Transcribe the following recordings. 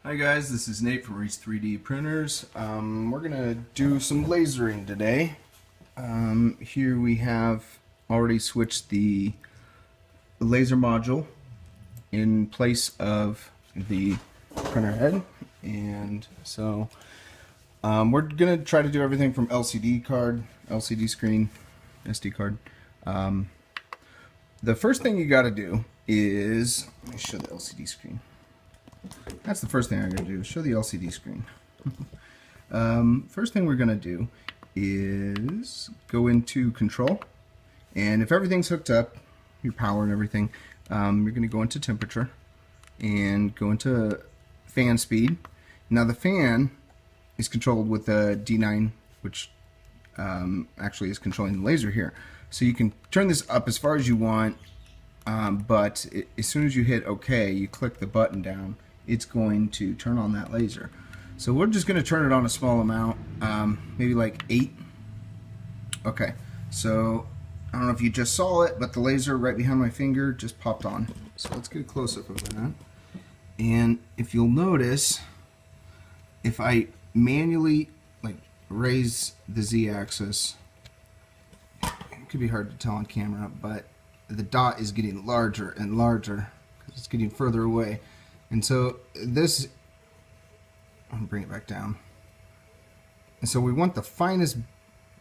Hi guys, this is Nate from Reese 3D Printers. We're gonna do some lasering today. Here we have already switched the laser module in place of the printer head, and so we're gonna try to do everything from LCD screen, SD card. The first thing you got to do is let me show the LCD screen. That's the first thing I'm going to do, is show the LCD screen. First thing we're going to do is go into control, and if everything's hooked up, your power and everything, you're going to go into temperature and go into fan speed. Now the fan is controlled with a D9, which actually is controlling the laser here. So you can turn this up as far as you want, but as soon as you hit OK, you click the button down, it's going to turn on that laser. So we're just going to turn it on a small amount, maybe like 8. Okay, so I don't know if you just saw it, but the laser right behind my finger just popped on. So let's get a close-up of that. And if you'll notice, if I manually raise the Z-axis, it could be hard to tell on camera, but the dot is getting larger and larger because it's getting further away. And so this, I'll bring it back down. And so we want the finest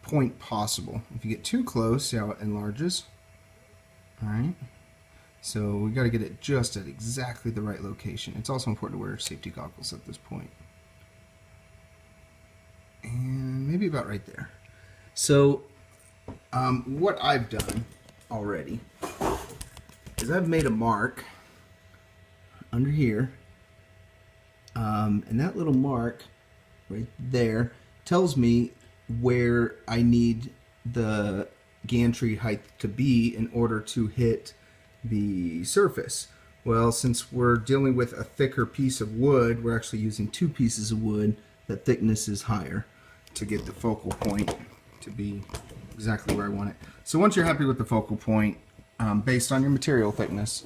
point possible. If you get too close, see how it enlarges? Alright. So we got to get it just at exactly the right location. It's also important to wear safety goggles at this point. And maybe about right there. So what I've done already is I've made a mark under here, and that little mark right there tells me where I need the gantry height to be in order to hit the surface. Well, since we're dealing with a thicker piece of wood, we're actually using 2 pieces of wood. The thickness is higher to get the focal point to be exactly where I want it. So once you're happy with the focal point, based on your material thickness,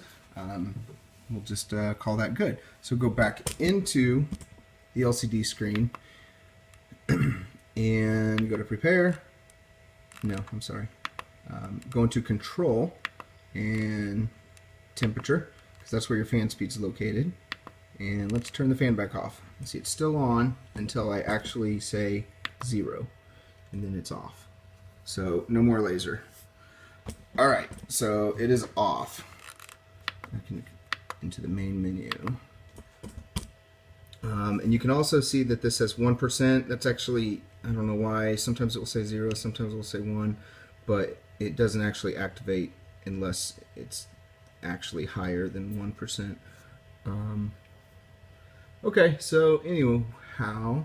we'll just call that good. So go back into the LCD screen and go to prepare. No, I'm sorry. Go into control and temperature, because that's where your fan speed's located. And let's turn the fan back off. You see it's still on until I actually say 0, and then it's off. So no more laser. Alright, so it is off. I can into the main menu. And you can also see that this says 1%. That's actually, I don't know why, sometimes it will say 0, sometimes it will say 1, but it doesn't actually activate unless it's actually higher than 1%. Okay, so anyhow,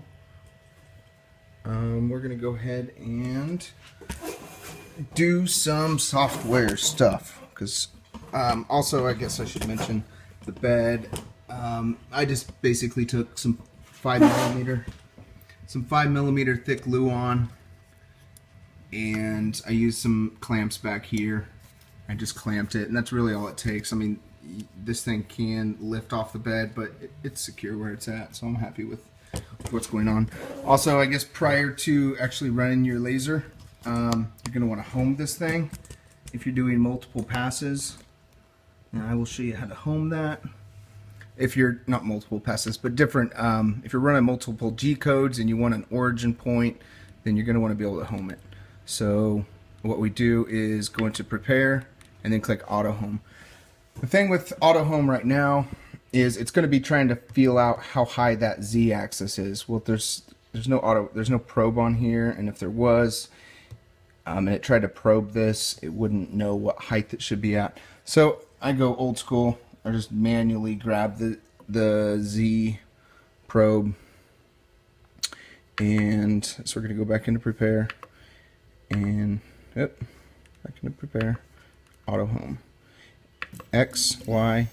we're going to go ahead and do some software stuff, because also I guess I should mention the bed. I just basically took some 5mm thick Luan, and I used some clamps back here. I just clamped it, and that's really all it takes. I mean, this thing can lift off the bed, but it's secure where it's at, so I'm happy with what's going on. Also, I guess prior to actually running your laser, you're going to want to home this thing if you're doing multiple passes. And I will show you how to home that. If you're not multiple passes, but different, if you're running multiple G codes and you want an origin point, then you're going to want to be able to home it. So what we do is go into prepare and then click auto home. The thing with auto home right now is it's going to be trying to feel out how high that Z axis is. Well, there's no probe on here, and if there was, and it tried to probe this, it wouldn't know what height it should be at. So I go old school. I just manually grab the Z probe, and so we're going to go back into prepare, and back into prepare, auto home, X, Y,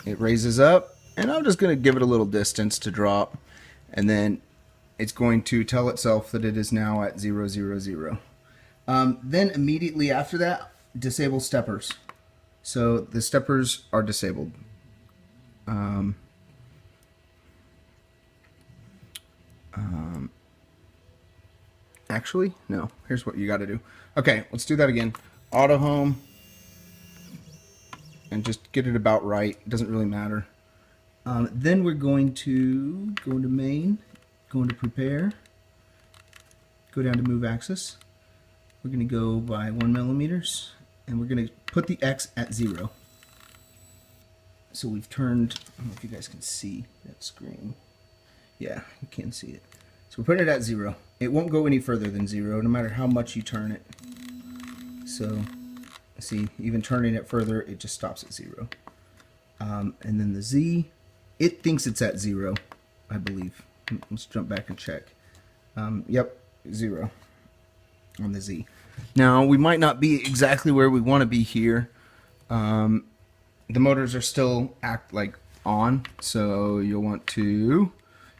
it raises up, and I'm just going to give it a little distance to drop, and then it's going to tell itself that it is now at 0, 0, 0. Then immediately after that, disable steppers. So the steppers are disabled. Actually, no. Here's what you got to do. Okay, let's do that again. Auto home, and just get it about right. It doesn't really matter. Then we're going to go into main, go into prepare, go down to move axis. We're going to go by 1 millimeters, and we're going to put the X at 0. So we've turned, I don't know if you guys can see that screen. Yeah, you can see it. So we're putting it at 0. It won't go any further than 0, no matter how much you turn it. So, see, even turning it further, it just stops at 0. And then the Z, it thinks it's at 0, I believe. Let's jump back and check. Yep, 0 on the Z. Now, we might not be exactly where we want to be here. The motors are still on, so you'll want to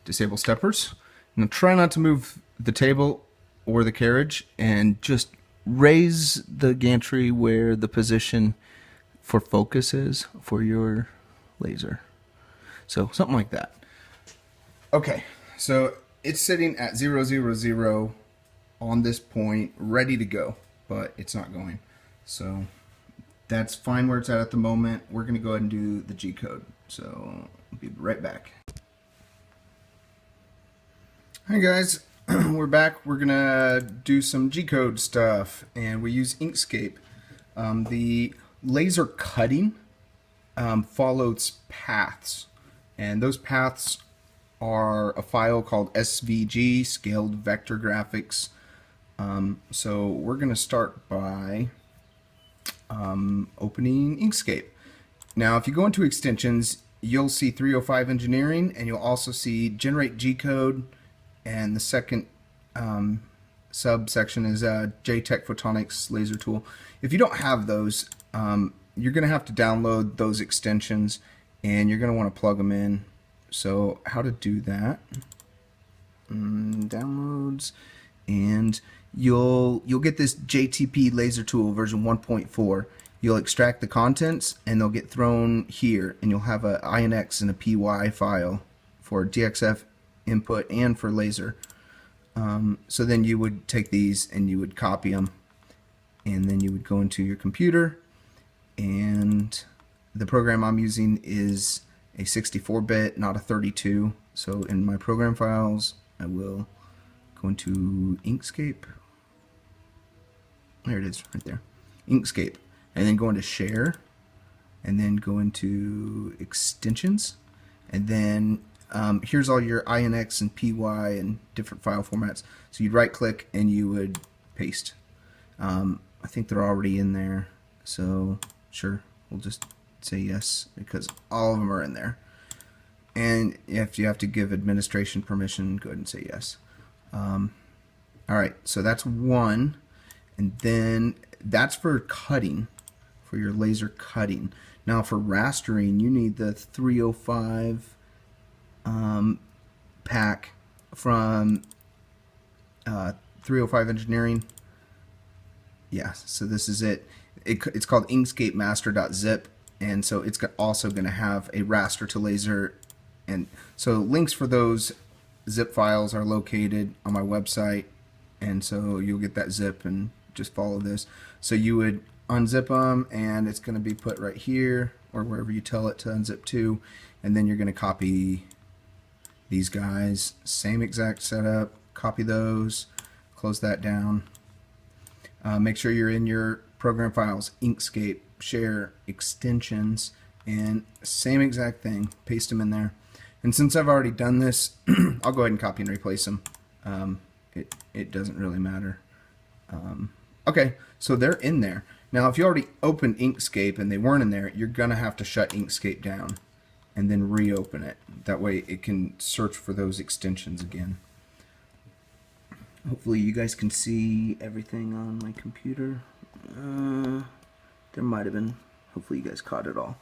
disable steppers. Now try not to move the table or the carriage, and just raise the gantry where the position for focus is for your laser. So something like that. Okay, so it's sitting at 0, 0, 0 on this point, ready to go, but it's not going. So that's fine where it's at the moment. We're going to go ahead and do the G-code. So I'll be right back. Hi guys, we're back. We're going to do some G-code stuff, and we use Inkscape. The laser cutting follows paths, and those paths are a file called SVG, Scaled Vector Graphics. So we're going to start by opening Inkscape. Now if you go into extensions, you'll see 305 engineering, and you'll also see generate G-code, and the second subsection is JTech Photonics laser tool. If you don't have those, you're going to have to download those extensions, and you're going to want to plug them in. So how to do that? Downloads, and you'll get this JTP laser tool version 1.4. You'll extract the contents, and they'll get thrown here, and you'll have a INX and a PY file for DXF input and for laser. So then you would take these and you would copy them, and then you would go into your computer, and the program I'm using is a 64-bit, not a 32. So in my program files, I will go into Inkscape. There it is, right there. Inkscape. And then go into Share, and then go into Extensions, and then here's all your INX and PY and different file formats. So you'd right click and you would paste. I think they're already in there, so sure, we'll just say yes because all of them are in there. And if you have to give administration permission, go ahead and say yes. Alright, so that's one, and then that's for cutting, for your laser cutting. Now for rastering, you need the 305 pack from 305 engineering. Yeah, so this is it. It's called Inkscape master.zip, and so it's also going to have a raster to laser, and so links for those zip files are located on my website, and so you'll get that zip and just follow this. So you would unzip them, and it's going to be put right here or wherever you tell it to unzip to, and then you're going to copy these guys, same exact setup, copy those, close that down. Make sure you're in your program files, Inkscape, Share, Extensions, and same exact thing, paste them in there. And since I've already done this, I'll go ahead and copy and replace them. It doesn't really matter. Okay, so they're in there. Now if you already opened Inkscape and they weren't in there, you're going to have to shut Inkscape down and then reopen it. That way it can search for those extensions again. Hopefully you guys can see everything on my computer. There might have been. Hopefully you guys caught it all.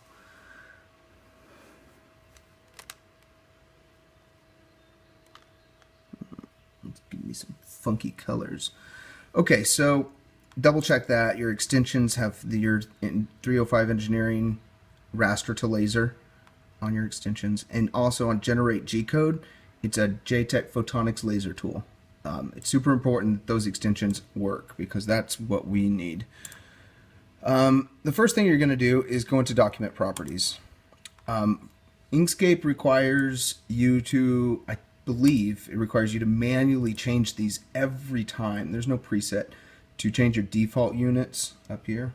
Let's give me some funky colors. Okay, so double check that your extensions have your 305 engineering raster to laser on your extensions, and also on generate G-code, It's a JTech Photonics laser tool. It's super important that those extensions work because that's what we need. The first thing you're going to do is go into document properties. Inkscape requires you to, I believe, it requires you to manually change these every time. There's no preset to change your default units up here.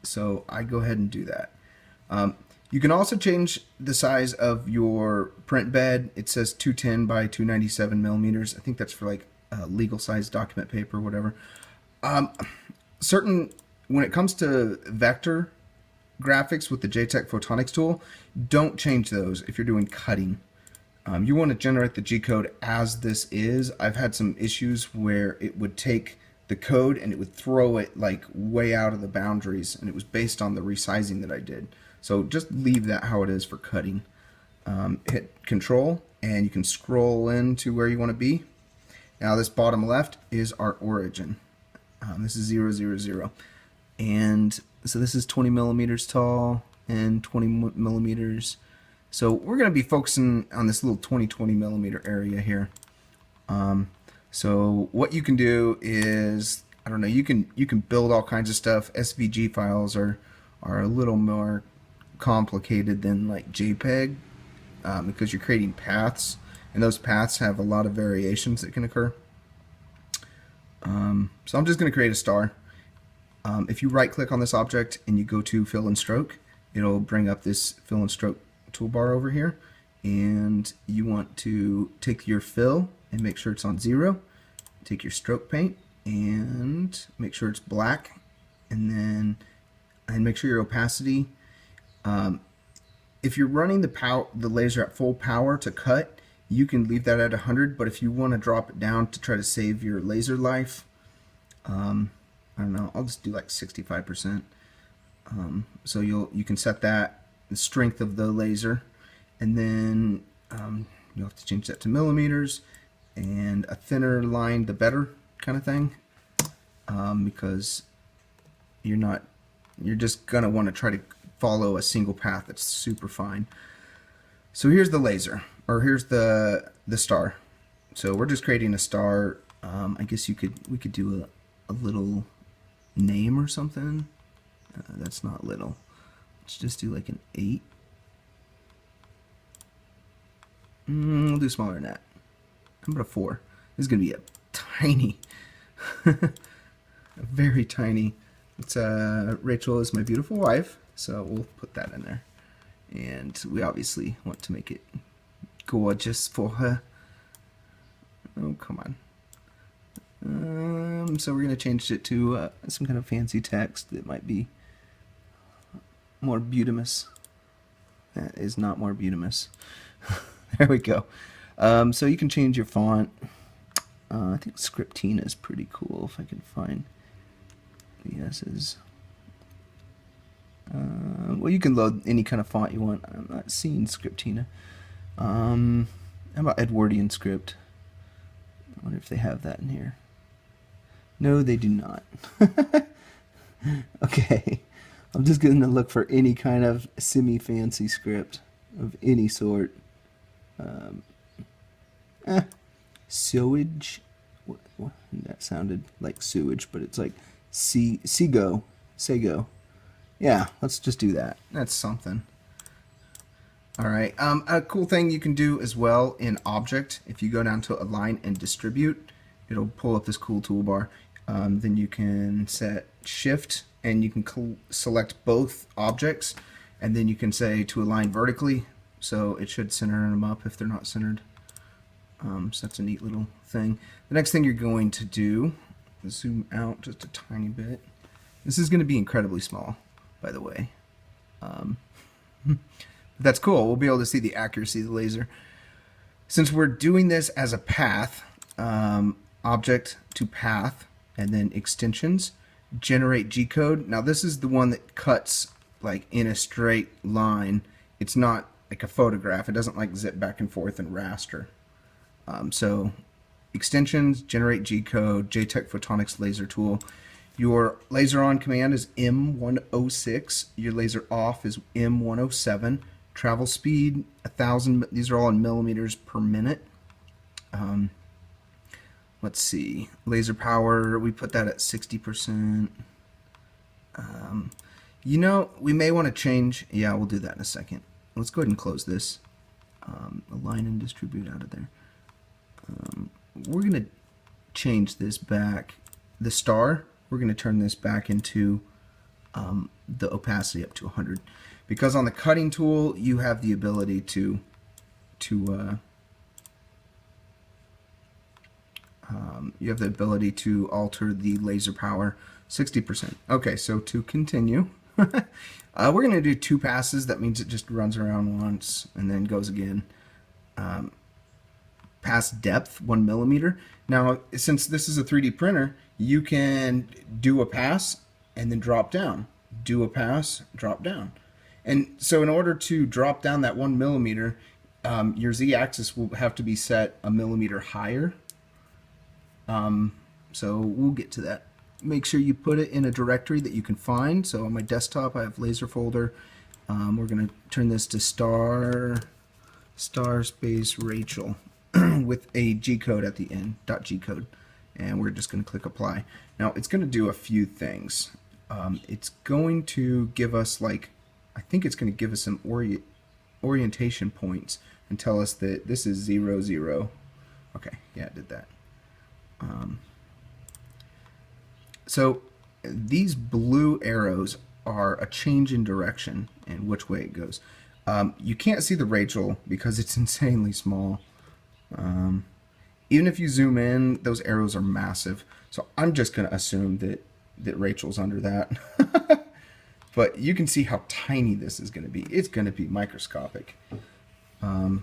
So I go ahead and do that. You can also change the size of your print bed. It says 210 by 297 millimeters. I think that's for like legal size document paper or whatever. When it comes to vector graphics with the JTech Photonics tool, don't change those if you're doing cutting. You want to generate the G-code as this is. I've had some issues where it would take the code and it would throw it like way out of the boundaries, and it was based on the resizing that I did. So just leave that how it is for cutting. Hit Control and you can scroll into where you want to be. Now this bottom left is our origin. This is 0, 0, 0. And so this is 20 millimeters tall and 20 millimeters. So we're going to be focusing on this little 20 millimeter area here. So what you can do is, I don't know, you can build all kinds of stuff. SVG files are a little more complicated than like JPEG because you're creating paths, and those paths have a lot of variations that can occur. So I'm just going to create a star. If you right click on this object and you go to fill and stroke, it'll bring up this fill and stroke toolbar over here, and you want to take your fill and make sure it's on 0. Take your stroke paint and make sure it's black, and make sure your opacity. If you're running the laser at full power to cut, you can leave that at 100, but if you want to drop it down to try to save your laser life, I don't know, I'll just do like 65%. So you can set that, the strength of the laser, and then you'll have to change that to millimeters, and a thinner line the better kind of thing, because you're just gonna want to try to follow a single path that's super fine. So here's the laser, or here's the star. So we're just creating a star. I guess we could do a little name or something. That's not little. Let's just do like an 8. We'll do smaller than that. How about a 4? This is gonna be a tiny, a very tiny. It's Rachel is my beautiful wife, so we'll put that in there. And we obviously want to make it gorgeous for her. Oh, come on. So we're going to change it to some kind of fancy text that might be more beautimous. That is not more beautimous. There we go. So you can change your font. I think Scriptina is pretty cool if I can find the S's. Well, you can load any kind of font you want. I'm not seeing Scriptina. How about Edwardian script? I wonder if they have that in here. No, they do not. Okay, I'm just going to look for any kind of semi-fancy script of any sort. Sewage. What? That sounded like sewage, but it's like Sego. Yeah, let's just do that. That's something. Alright, a cool thing you can do as well in Object, if you go down to Align and Distribute, it'll pull up this cool toolbar. Then you can set Shift, and you can select both objects, and then you can say to align vertically, so it should center them up if they're not centered. So that's a neat little thing. The next thing you're going to do, zoom out just a tiny bit. This is going to be incredibly small, by the way. That's cool. We'll be able to see the accuracy of the laser. Since we're doing this as a path, object to path, and then extensions, generate G-code. Now this is the one that cuts like in a straight line. It's not like a photograph. It doesn't like zip back and forth in raster. So extensions, generate G-code, JTech Photonics laser tool. Your laser on command is M106. Your laser off is M107. Travel speed 1,000. These are all in millimeters per minute. Let's see. Laser power, we put that at 60%. You know, we may want to change. Yeah, we'll do that in a second. Let's go ahead and close this. Align and distribute out of there. We're going to change this back. The star, we're going to turn this back into the opacity up to 100. Because on the cutting tool, you have the ability to alter the laser power 60%. Okay, so to continue, we're going to do 2 passes. That means it just runs around once and then goes again. Pass depth 1 millimeter. Now, since this is a 3D printer, you can do a pass and then drop down. Do a pass, drop down. And so in order to drop down that 1 millimeter, your Z-axis will have to be set a millimeter higher. So we'll get to that. Make sure you put it in a directory that you can find. So on my desktop, I have laser folder. We're going to turn this to star space Rachel with a G-code at the end, .gcode. And we're just going to click apply. Now it's going to do a few things. It's going to give us I think it's going to give us some orientation points and tell us that this is 0, 0. Okay, yeah, it did that. So these blue arrows are a change in direction and which way it goes. You can't see the Rachel because it's insanely small. Even if you zoom in, those arrows are massive. So I'm just going to assume that Rachel's under that. But you can see how tiny this is going to be. It's going to be microscopic.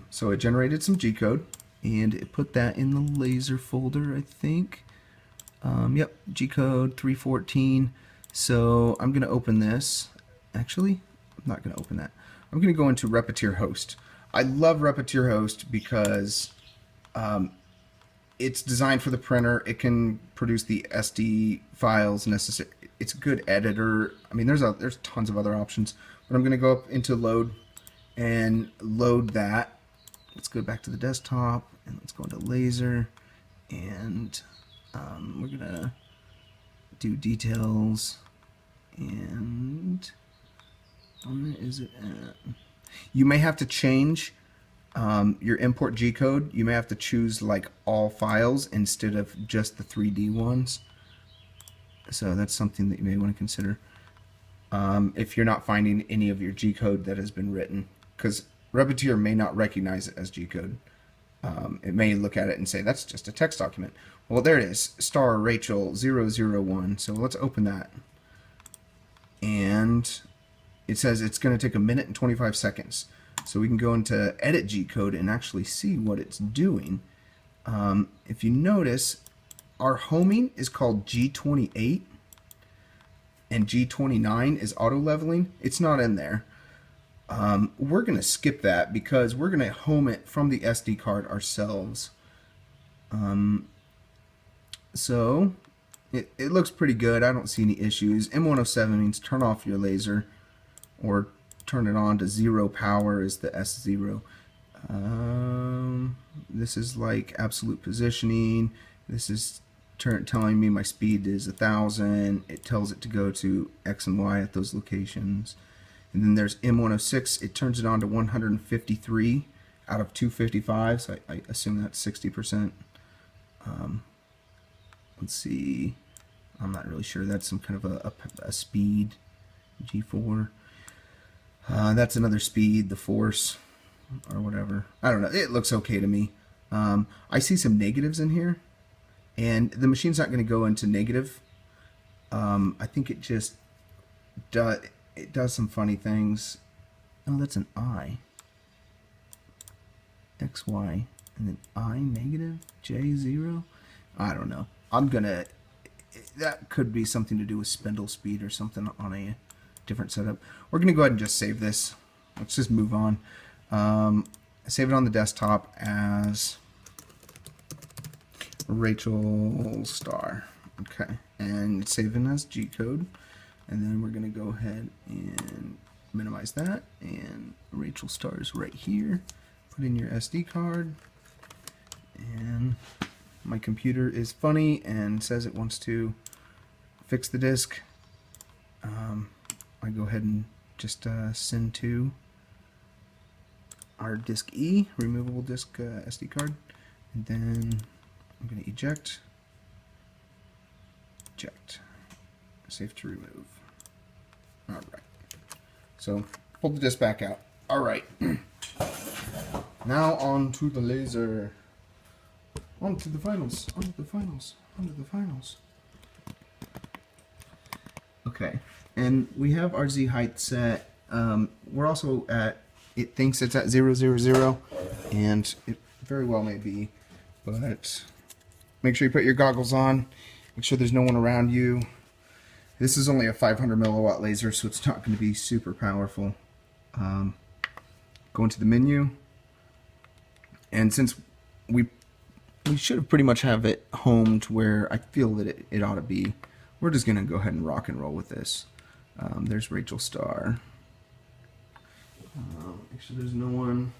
So it generated some G-code, and it put that in the laser folder, I think. Yep, G-code 314. So I'm going to open this. Actually, I'm not going to open that. I'm going to go into Repetier Host. I love Repetier Host because it's designed for the printer. It can produce the SD files necessary. It's a good editor. I mean, there's tons of other options, but I'm going to go up into load and load that. Let's go back to the desktop and let's go into laser, and we're going to do details, and where is it at? You may have to change your import G-code. You may have to choose all files instead of just the 3D ones. So that's something that you may want to consider if you're not finding any of your G-code that has been written, because Repetier may not recognize it as G-code. It may look at it and say that's just a text document. Well, there it is, star Rachel 001. So let's open that, and it says it's going to take 1 minute and 25 seconds. So we can go into edit G-code and actually see what it's doing. If you notice, our homing is called G28 and G29 is auto leveling. It's not in there. We're going to skip that because we're going to home it from the SD card ourselves. So it looks pretty good. I don't see any issues. M107 means turn off your laser, or turn it on to 0 power is the S0. This is absolute positioning. This is telling me my speed is 1,000. It tells it to go to X and Y at those locations. And then there's M106. It turns it on to 153 out of 255. So I assume that's 60%. Let's see. I'm not really sure. That's some kind of a speed. G4. That's another speed, the force, or whatever. I don't know. It looks okay to me. I see some negatives in here, and the machine's not going to go into negative. I think it just does some funny things. Oh, that's an I. X, Y, and then I negative, J 0. I don't know. That could be something to do with spindle speed or something on a different setup. We're going to go ahead and just save this. Let's just move on. Save it on the desktop as Rachel Star. Okay, and it's saving as G-code. And then we're going to go ahead and minimize that, and Rachel Star is right here. Put in your SD card, and my computer is funny and says it wants to fix the disk. I go ahead and just send to our disk E, removable disk SD card, and then I'm going to eject, safe to remove. Alright, so pull the disk back out. Alright, now on to the laser. On to the finals, on to the finals, on to the finals. Okay, and we have our Z height set. We're also at, it thinks it's at 0, 0, 0, and it very well may be, but make sure you put your goggles on, make sure there's no one around you. This is only a 500 milliwatt laser, so it's not going to be super powerful. Go into the menu, and since we should have pretty much have it homed where I feel that it ought to be, we're just going to go ahead and rock and roll with this. There's Rachel Star. Make sure there's no one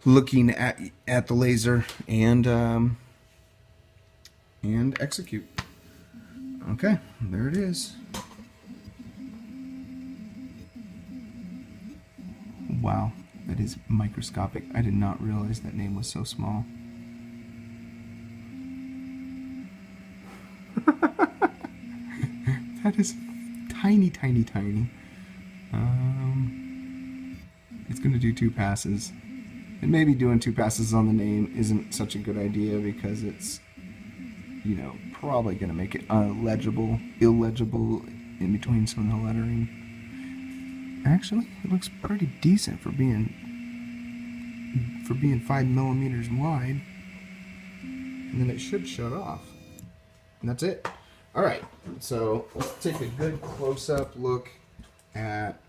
looking at the laser, and execute. Okay, there it is. Wow, that is microscopic. I did not realize that name was so small. That is tiny, tiny, tiny. It's going to do 2 passes. And maybe doing 2 passes on the name isn't such a good idea because it's, you know, probably going to make it illegible in between some of the lettering. Actually, it looks pretty decent for being 5 millimeters wide. And then it should shut off. And that's it. Alright, so let's take a good close-up look at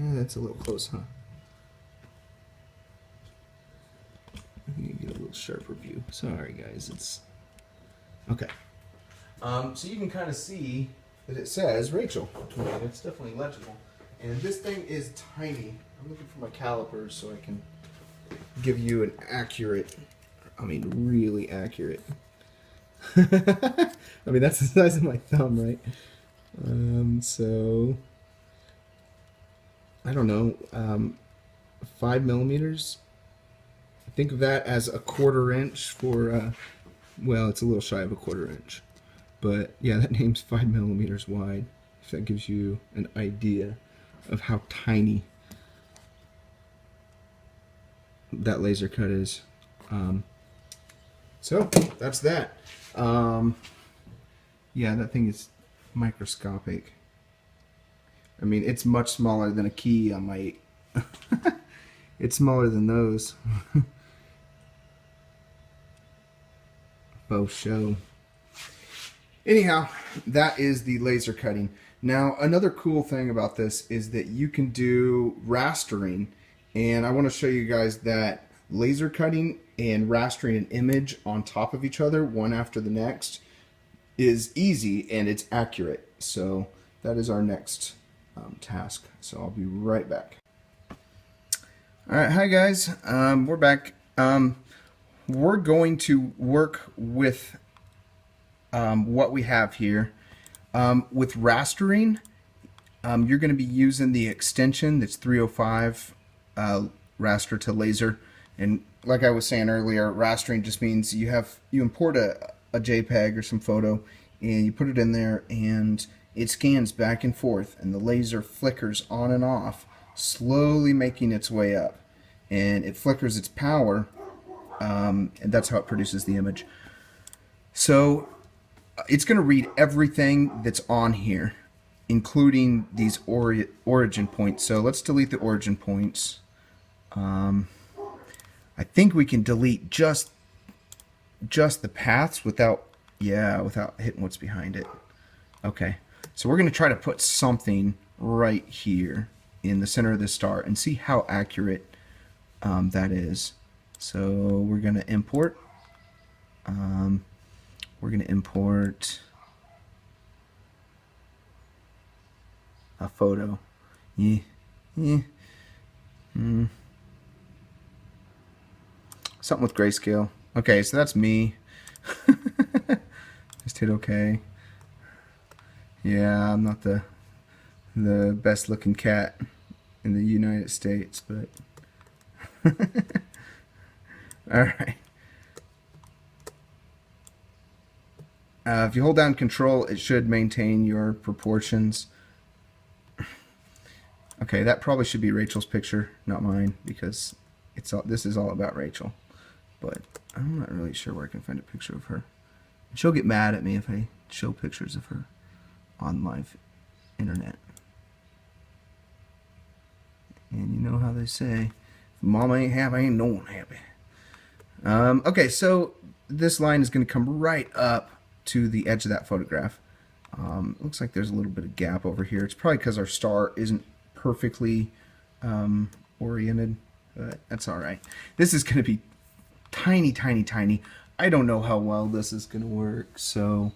that's a little close, huh? I need to get a little sharper view. Sorry guys, it's okay. So you can kind of see that it says Rachel. I mean, it's definitely legible. And this thing is tiny. I'm looking for my calipers so I can give you an accurate, I mean really accurate. I mean that's the size of my thumb, right? So I don't know, 5 millimeters. Think of that as a 1/4 inch for well, it's a little shy of a 1/4 inch, but yeah, that name's 5 millimeters wide, if that gives you an idea of how tiny that laser cut is. So that's that. Yeah, that thing is microscopic. I mean, it's much smaller than a key on my it's smaller than those. Both show. Anyhow, that is the laser cutting. Now, another cool thing about this is that you can do rastering, and I want to show you guys that laser cutting and rastering an image on top of each other, one after the next, is easy and it's accurate. So that is our next task. So I'll be right back. Alright, hi guys. We're back. We're going to work with what we have here. With rastering, you're going to be using the extension that's 305 raster to laser. And like I was saying earlier, rastering just means you import a JPEG or some photo and you put it in there and it scans back and forth and the laser flickers on and off, slowly making its way up. And it flickers its power, and that's how it produces the image. So it's going to read everything that's on here, including these origin points. So let's delete the origin points. I think we can delete just the paths without hitting what's behind it. Okay, so we're going to try to put something right here in the center of the star and see how accurate that is. So we're going to import. we're going to import a photo. Yeah. Something with grayscale. Okay, so that's me. Just hit OK. Yeah, I'm not the best looking cat in the United States, but all right. If you hold down Control, it should maintain your proportions. Okay, that probably should be Rachel's picture, not mine, because this is all about Rachel. But I'm not really sure where I can find a picture of her. She'll get mad at me if I show pictures of her on live internet. And you know how they say, if mama ain't happy, ain't no one happy. Okay, so this line is going to come right up to the edge of that photograph. Looks like there's a little bit of gap over here. It's probably because our star isn't perfectly oriented, but that's all right. This is going to be tiny, tiny, tiny. I don't know how well this is going to work, so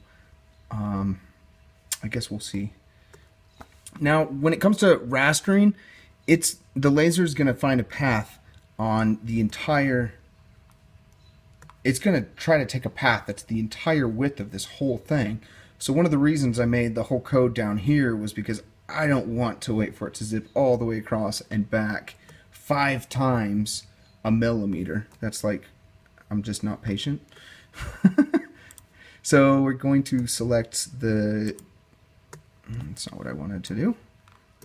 I guess we'll see. Now, when it comes to rastering, the laser is going to find a path on the entire. It's going to try to take a path that's the entire width of this whole thing. So one of the reasons I made the whole code down here was because I don't want to wait for it to zip all the way across and back 5 times a millimeter. That's like, I'm just not patient. So we're going to select the, that's not what I wanted to do,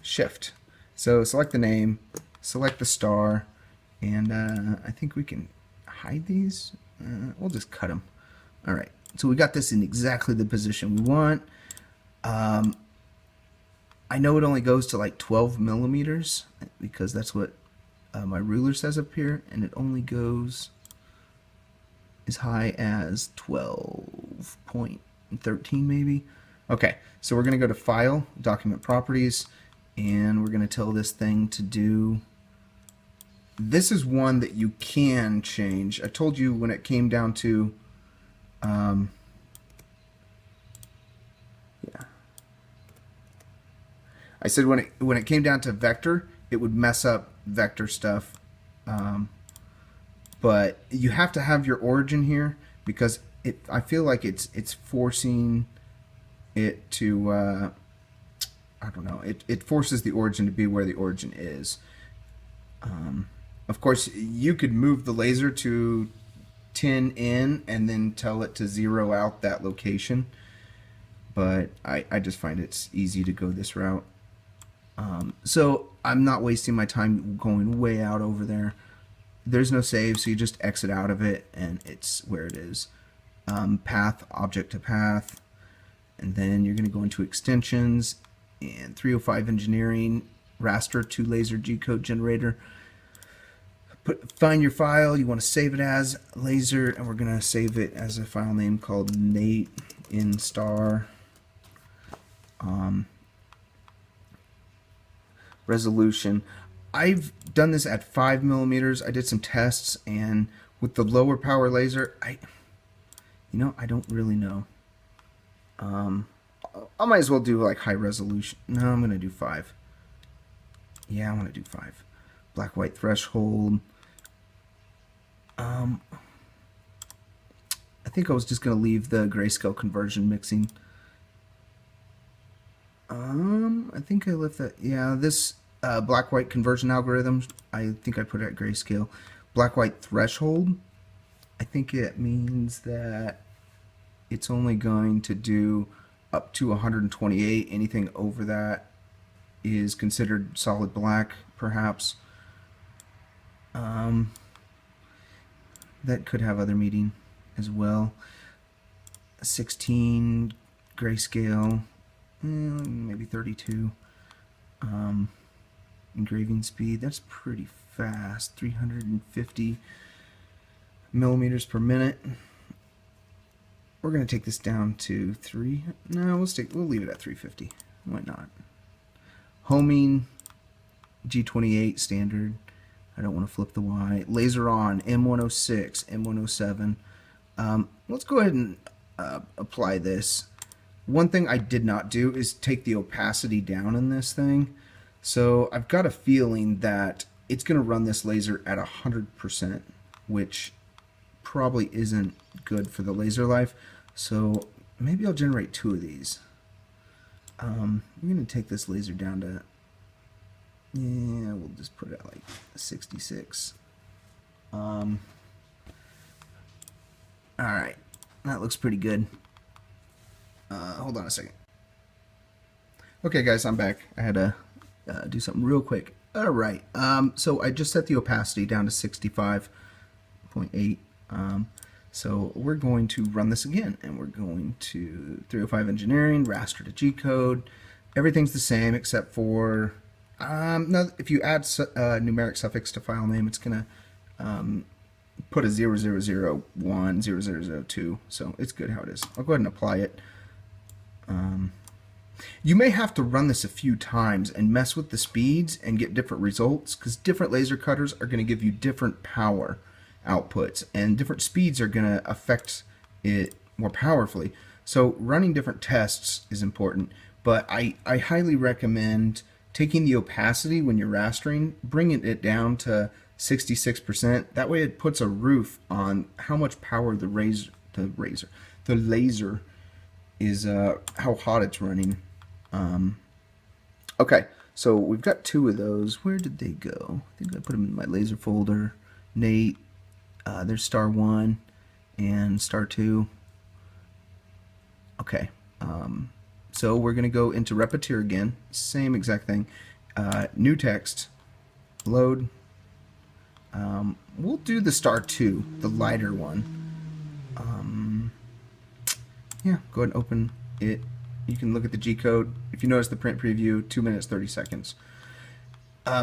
shift. So select the name, select the star, and I think we can hide these. We'll just cut them. All right, so we got this in exactly the position we want. I know it only goes to like 12 millimeters because that's what my ruler says up here, and it only goes as high as 12.13 maybe. Okay, so we're going to go to File, Document Properties, and we're going to tell this thing to do. This is one that you can change. I told you when it came down to yeah. I said when it came down to vector, it would mess up vector stuff. But you have to have your origin here because I feel like it's forcing it to I don't know. It forces the origin to be where the origin is. Of course, you could move the laser to 10 in and then tell it to 0 out that location. But I just find it's easy to go this route. So I'm not wasting my time going way out over there. There's no save, so you just exit out of it and it's where it is. Path, object to path, and then you're going to go into extensions and 305 engineering, raster to laser G-code generator. Find your file you want to save it as laser, and we're going to save it as a file name called Nate in star. Resolution. I've done this at 5 millimeters. I did some tests, and with the lower power laser, I don't really know. I might as well do like high resolution. No, I'm gonna do 5. Yeah, I want to do 5. Black white threshold. I think I was just gonna leave the grayscale conversion mixing. I think I left that. Yeah, this black white conversion algorithm, I think I put it at grayscale. Black white threshold, I think it means that it's only going to do up to 128. Anything over that is considered solid black, perhaps. That could have other meaning as well. 16 grayscale, maybe 32. Engraving speed, that's pretty fast, 350 millimeters per minute. We're going to take this down to 3. No, we'll leave it at 350. Why not? Homing, G28 standard. I don't want to flip the Y. Laser on, M106, M107. Let's go ahead and apply this. One thing I did not do is take the opacity down in this thing. So I've got a feeling that it's going to run this laser at 100%, which probably isn't good for the laser life. So maybe I'll generate 2 of these. I'm going to take this laser down to, yeah, we'll just put it at like 66. Alright, that looks pretty good. Hold on a second. Okay guys, I'm back. I had to do something real quick. Alright, so I just set the opacity down to 65.8. So we're going to run this again, and we're going to 305 engineering, raster to G-code. Everything's the same except for, no, if you add numeric suffix to file name, it's going to put a 0001, 0002, so it's good how it is. I'll go ahead and apply it. You may have to run this a few times and mess with the speeds and get different results, because different laser cutters are going to give you different power outputs, and different speeds are going to affect it more powerfully. So running different tests is important, but I highly recommend taking the opacity when you're rastering, bringing it down to 66%. That way it puts a roof on how much power the laser is, how hot it's running. Okay, so we've got 2 of those. Where did they go? I think I put them in my laser folder. Nate, there's star 1 and star 2. Okay, so we're going to go into Repetir again. Same exact thing. New text, load. We'll do the star 2, the lighter one. Yeah, go ahead and open it. You can look at the G-code. If you notice the print preview, 2 minutes, 30 seconds.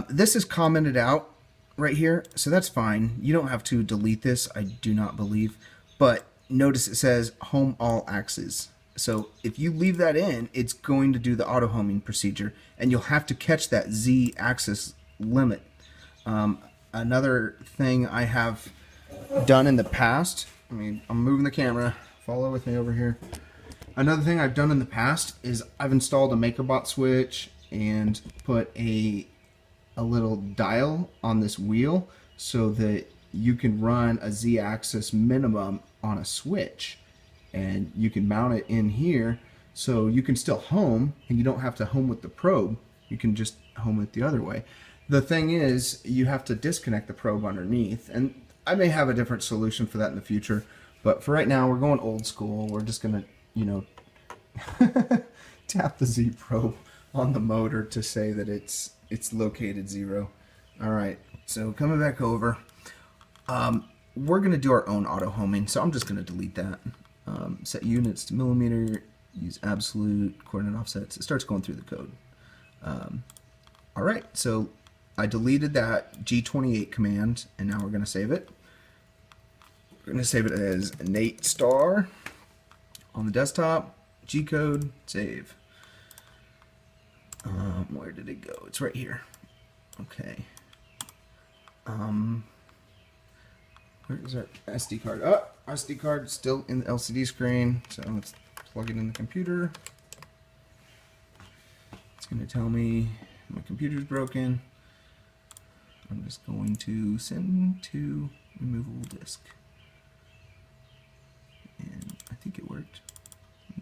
This is commented out right here, so that's fine. You don't have to delete this, I do not believe. But notice it says home all axes. So if you leave that in, it's going to do the auto homing procedure, and you'll have to catch that Z axis limit. Another thing I have done in the past, I mean, I'm moving the camera, follow with me over here. Another thing I've done in the past is I've installed a MakerBot switch and put a little dial on this wheel so that you can run a Z-axis minimum on a switch, and you can mount it in here so you can still home, and you don't have to home with the probe. You can just home it the other way. The thing is, you have to disconnect the probe underneath, and I may have a different solution for that in the future, but for right now we're going old school. We're just gonna, you know, tap the Z probe on the motor to say that it's located 0. Alright, so coming back over, we're gonna do our own auto homing, so I'm just gonna delete that. Set units to millimeter, use absolute coordinate offsets. It starts going through the code. Alright, so I deleted that G28 command, and now we're gonna save it. We're gonna save it as Nate Star on the desktop. G-code, save. Where did it go? It's right here. Okay. Where is our SD card? Oh, SD card still in the LCD screen. So let's plug it in the computer. It's going to tell me my computer's broken. I'm just going to send to removable disk. And I think it worked.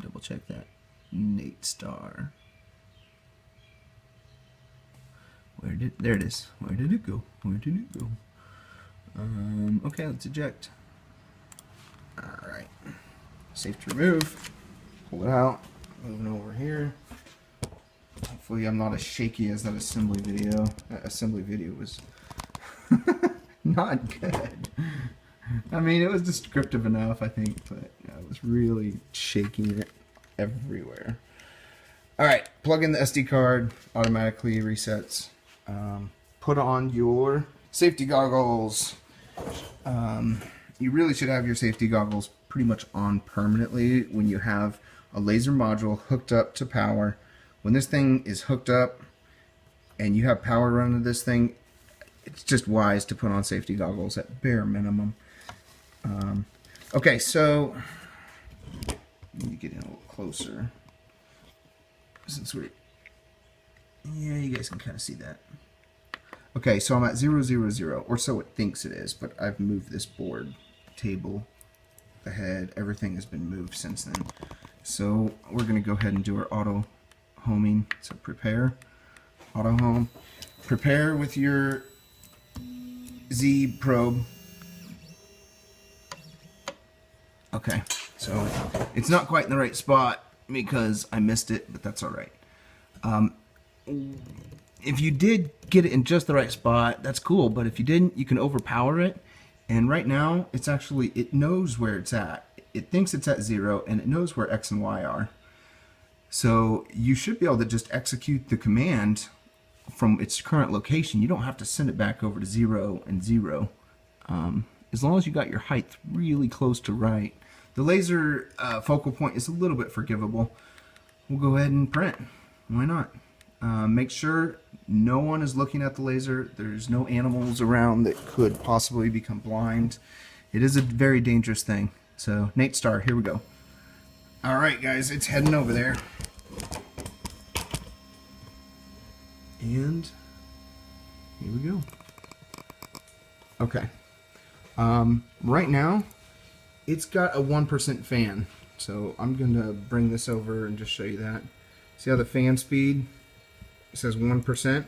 Double check that. Nate Star. There it is. Where did it go? Where did it go? Okay, let's eject. Alright. Safe to remove. Pull it out. Moving over here. Hopefully I'm not as shaky as that assembly video. That assembly video was not good. I mean, it was descriptive enough, I think, but I was really shaking it everywhere. Alright, plug in the SD card, automatically resets. Put on your safety goggles. You really should have your safety goggles pretty much on permanently when you have a laser module hooked up to power. When this thing is hooked up and you have power running this thing, it's just wise to put on safety goggles at bare minimum. Okay, so Let me get in a little closer. Since we're, yeah, you guys can kind of see that. Okay, so I'm at 0, 0, 0, or so it thinks it is, but I've moved this board, table, the head, everything has been moved since then. So we're going to go ahead and do our auto homing. So prepare, auto home, prepare with your Z probe. Okay, so it's not quite in the right spot because I missed it, but that's all right. If you did get it in just the right spot, that's cool, but if you didn't, you can overpower it. And right now, it's actually, it knows where it's at. It thinks it's at 0, and it knows where X and Y are. So you should be able to just execute the command from its current location. You don't have to send it back over to 0 and 0. As long as you got your height really close to right. The laser focal point is a little bit forgivable. We'll go ahead and print. Why not? Make sure no one is looking at the laser. There's no animals around that could possibly become blind. It is a very dangerous thing. So, Nate Star, here we go. Alright guys, it's heading over there. And here we go. Okay. Right now, it's got a 1% fan. So I'm going to bring this over and just show you that. See how the fan speed? It says 1%.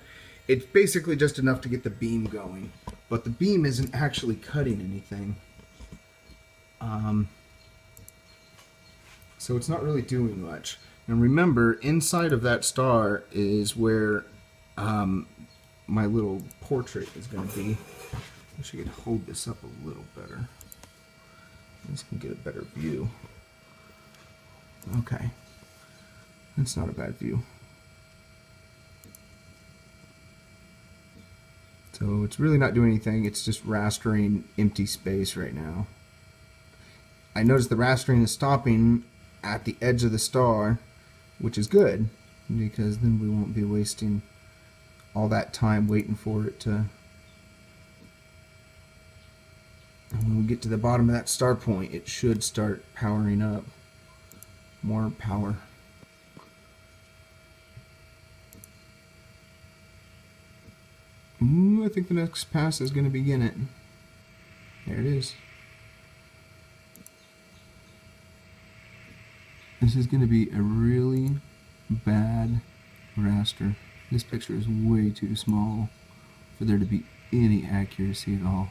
It's basically just enough to get the beam going, but the beam isn't actually cutting anything. So it's not really doing much. And remember, inside of that star is where my little portrait is going to be. I wish I could hold this up a little better. This can get a better view. Okay, that's not a bad view. So it's really not doing anything, it's just rastering empty space right now. I noticed the rastering is stopping at the edge of the star, which is good, because then we won't be wasting all that time waiting for it to... And when we get to the bottom of that star point, it should start powering up. More power. Ooh, I think the next pass is going to begin it. There it is. This is going to be a really bad raster. This picture is way too small for there to be any accuracy at all.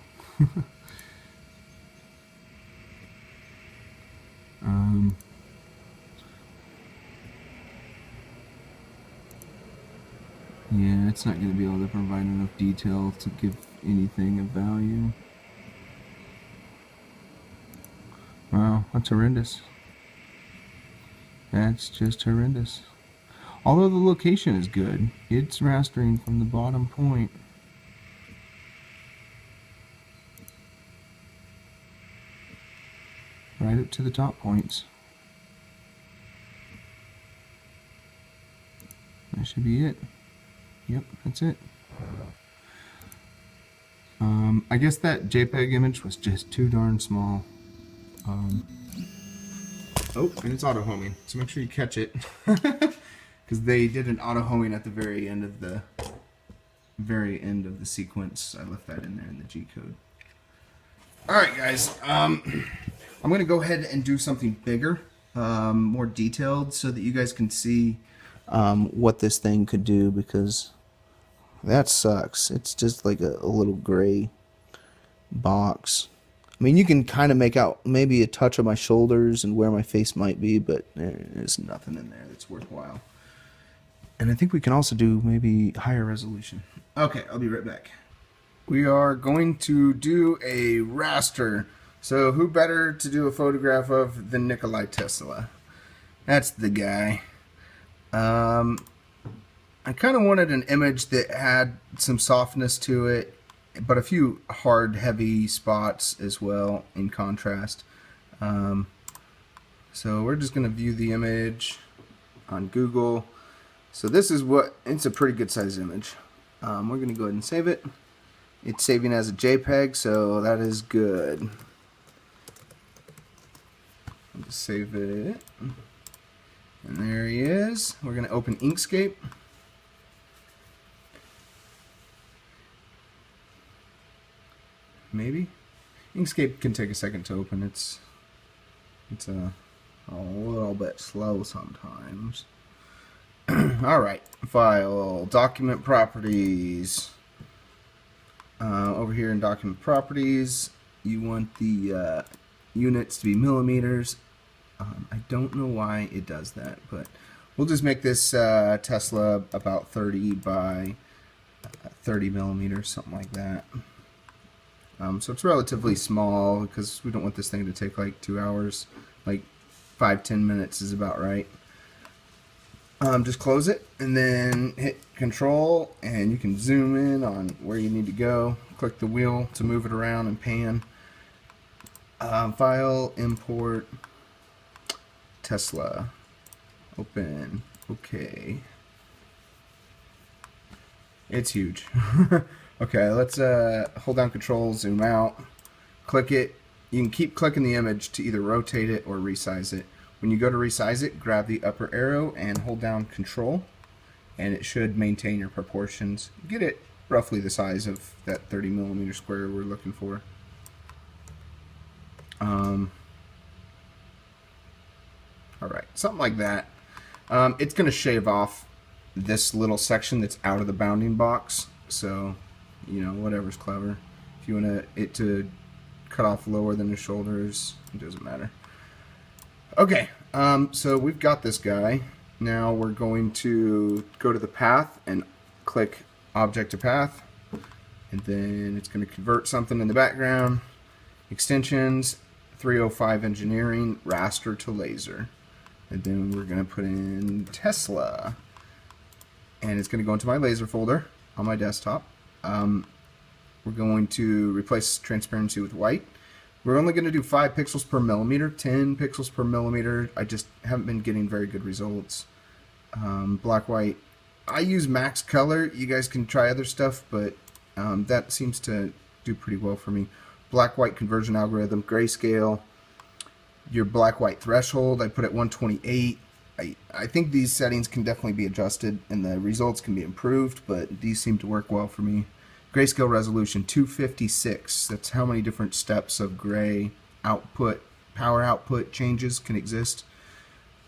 Yeah, it's not going to be able to provide enough detail to give anything of value. Wow, that's horrendous. That's just horrendous. Although the location is good, it's rastering from the bottom point. Right up to the top points. That should be it. Yep, that's it. I guess that JPEG image was just too darn small. Oh, and it's auto homing, so make sure you catch it, because they did an auto homing at the very end of the sequence. I left that in there in the G-code. All right, guys. I'm going to go ahead and do something bigger, more detailed, so that you guys can see what this thing could do, because that sucks. It's just like a little gray box. I mean, you can kind of make out maybe a touch of my shoulders and where my face might be, but there's nothing in there that's worthwhile. And I think we can also do maybe higher resolution. Okay, I'll be right back. We are going to do a raster. So who better to do a photograph of than Nikola Tesla? That's the guy. I kind of wanted an image that had some softness to it, but a few hard, heavy spots as well in contrast. So we're just going to view the image on Google. So this is what, it's a pretty good size image. We're going to go ahead and save it. It's saving as a JPEG, so that is good. I'll just save it. And there he is. We're going to open Inkscape. Maybe. Inkscape can take a second to open. It's a little bit slow sometimes. Alright, file, document properties. Over here in document properties, you want the units to be millimeters. I don't know why it does that, but we'll just make this Tesla about 30 by 30 millimeters, something like that. So it's relatively small because we don't want this thing to take like 2 hours. Like 5-10 minutes is about right. Just close it and then hit Control, and you can zoom in on where you need to go. Click the wheel to move it around and pan. File, import, Tesla, open, okay. It's huge. Okay, let's hold down Control, zoom out, click it. You can keep clicking the image to either rotate it or resize it. When you go to resize it, grab the upper arrow and hold down Control, and it should maintain your proportions. Get it roughly the size of that 30 millimeter square we're looking for. Alright, something like that. It's going to shave off this little section that's out of the bounding box, so you know, whatever's clever. If you want it to cut off lower than the shoulders, it doesn't matter. Okay, so we've got this guy. Now we're going to go to the path and click Object to Path, and then it's going to convert something in the background. Extensions, 305 Engineering, Raster to Laser. And then we're going to put in Tesla. And it's going to go into my laser folder on my desktop. We're going to replace transparency with white. We're only going to do 5 pixels per millimeter, 10 pixels per millimeter. I just haven't been getting very good results. Black, white. I use max color. You guys can try other stuff, but that seems to do pretty well for me. Black, white conversion algorithm, grayscale. Your black, white threshold, I put at 128. I think these settings can definitely be adjusted and the results can be improved, but these seem to work well for me. Grayscale resolution 256. That's how many different steps of gray output, power output changes can exist.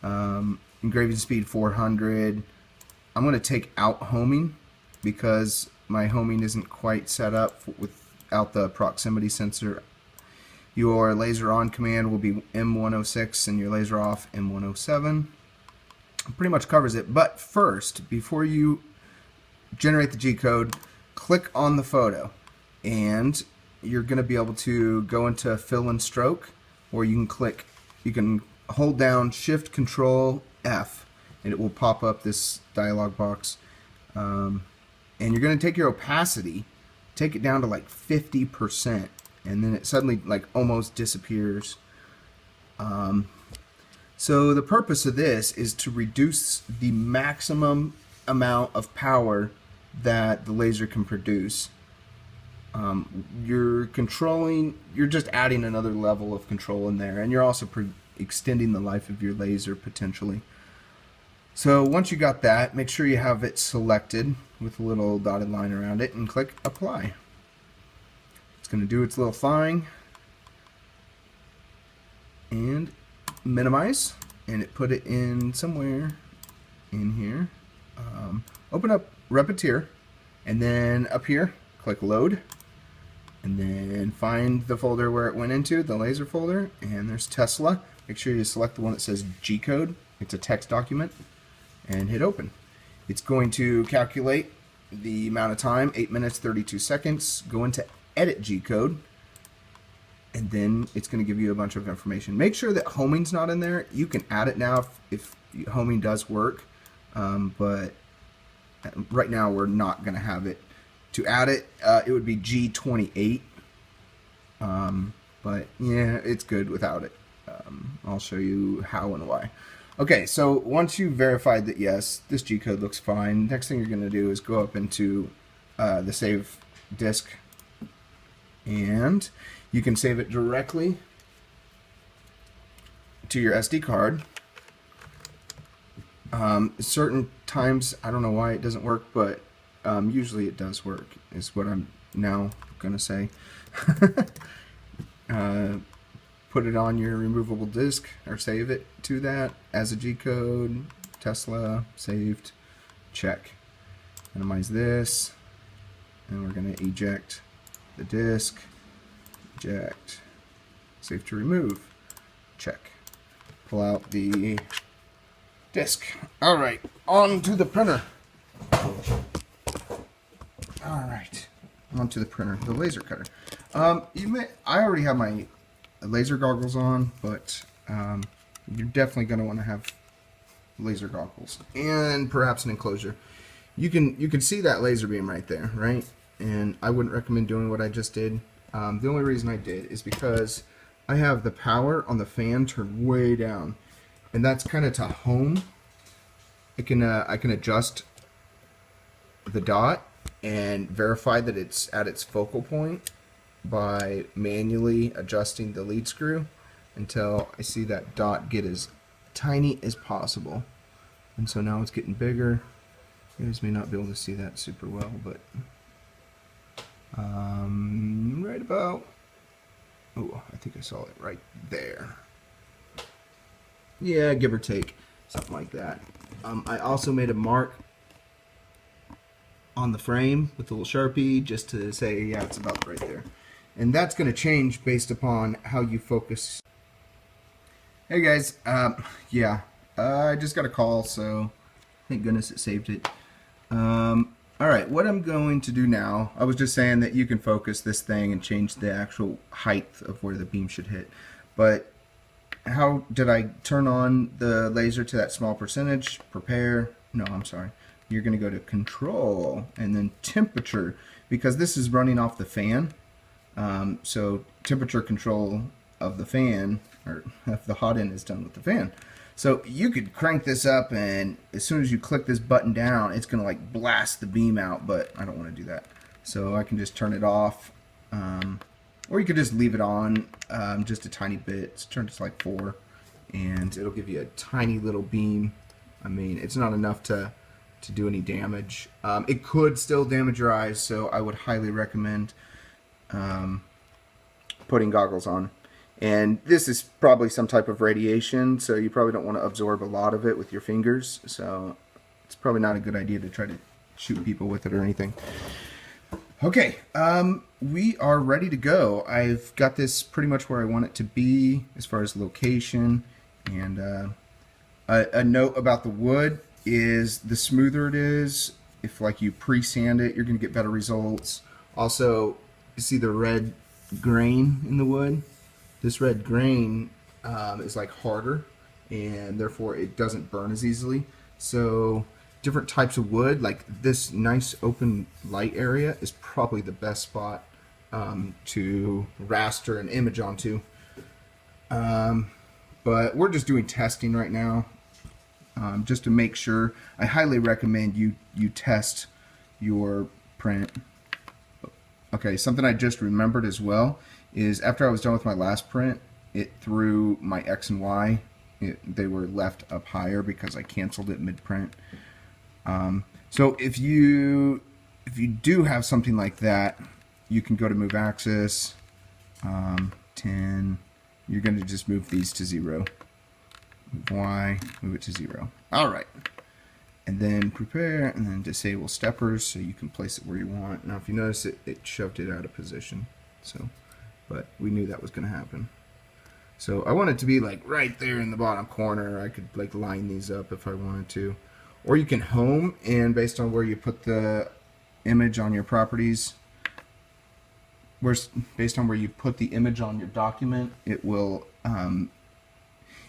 Engraving speed 400. I'm going to take out homing because my homing isn't quite set up without the proximity sensor. Your laser on command will be M106 and your laser off M107. Pretty much covers it, but first, before you generate the G-code, click on the photo and you're going to be able to go into fill and stroke, or you can hold down Shift Control F and it will pop up this dialog box, and you're going to take your opacity, take it down to like 50%, and then it suddenly like almost disappears. So the purpose of this is to reduce the maximum amount of power that the laser can produce. You're just adding another level of control in there, and you're also extending the life of your laser potentially. So once you got that, make sure you have it selected with a little dotted line around it and click Apply. It's going to do its little thing and minimize, and it put it in somewhere in here. Open up Repetier, and then up here click Load, and then find the folder where it went into, the laser folder, and there's Tesla. Make sure you select the one that says G-code. It's a text document, and hit Open. It's going to calculate the amount of time, 8 minutes 32 seconds. Go into Edit G-code, and then it's going to give you a bunch of information. Make sure that homing's not in there. You can add it now if homing does work, but right now we're not going to have it. To add it, it would be G28, but yeah, it's good without it. I'll show you how and why. Okay, so once you've verified that yes, this G-code looks fine, next thing you're going to do is go up into the save disk, and you can save it directly to your SD card. Certain times, I don't know why it doesn't work, but usually it does work, is what I'm now going to say. Put it on your removable disk, or save it to that as a G-code, Tesla, saved, check. Minimize this, and we're going to eject the disk, eject, save to remove, check. Pull out the disk. Alright, on to the printer. Alright, on to the printer, the laser cutter. I already have my laser goggles on, but you're definitely going to want to have laser goggles and perhaps an enclosure. You can see that laser beam right there, right? And I wouldn't recommend doing what I just did. The only reason I did is because I have the power on the fan turned way down, and that's kind of to home. I can adjust the dot and verify that it's at its focal point by manually adjusting the lead screw until I see that dot get as tiny as possible. And so now it's getting bigger. You guys may not be able to see that super well, but right about, oh, I think I saw it right there. Yeah, give or take, something like that. I also made a mark on the frame with a little Sharpie just to say, yeah, it's about right there. And that's going to change based upon how you focus. Hey guys, yeah, I just got a call, so thank goodness it saved it. Alright, what I'm going to do now, I was just saying that you can focus this thing and change the actual height of where the beam should hit. But how did I turn on the laser to that small percentage? Prepare. No, I'm sorry. You're going to go to control and then temperature, because this is running off the fan. So temperature control of the fan, or if the hot end is done with the fan. So you could crank this up, and as soon as you click this button down, it's going to like blast the beam out, but I don't want to do that. So I can just turn it off, or you could just leave it on just a tiny bit. It's turned to like 4, and it'll give you a tiny little beam. I mean, it's not enough to do any damage. It could still damage your eyes, so I would highly recommend putting goggles on. And this is probably some type of radiation, so you probably don't want to absorb a lot of it with your fingers, so it's probably not a good idea to try to shoot people with it or anything. Okay, we are ready to go. I've got this pretty much where I want it to be as far as location, and a note about the wood is the smoother it is, if like you pre-sand it, you're going to get better results. Also, you see the red grain in the wood? This red grain is like harder, and therefore it doesn't burn as easily. So different types of wood, like this nice open light area, is probably the best spot to raster an image onto. But we're just doing testing right now, just to make sure. I highly recommend you test your print. Okay, something I just remembered as well is after I was done with my last print, it threw my X and Y. They were left up higher because I canceled it mid-print. So if you do have something like that, you can go to move axis, 10. You're going to just move these to 0. Move Y, move it to 0. All right. And then prepare, and then disable steppers so you can place it where you want. Now if you notice it shoved it out of position. So, but we knew that was going to happen. So I want it to be like right there in the bottom corner. I could like line these up if I wanted to. Or you can home, and based on where you put the image on your properties, based on where you put the image on your document, it will,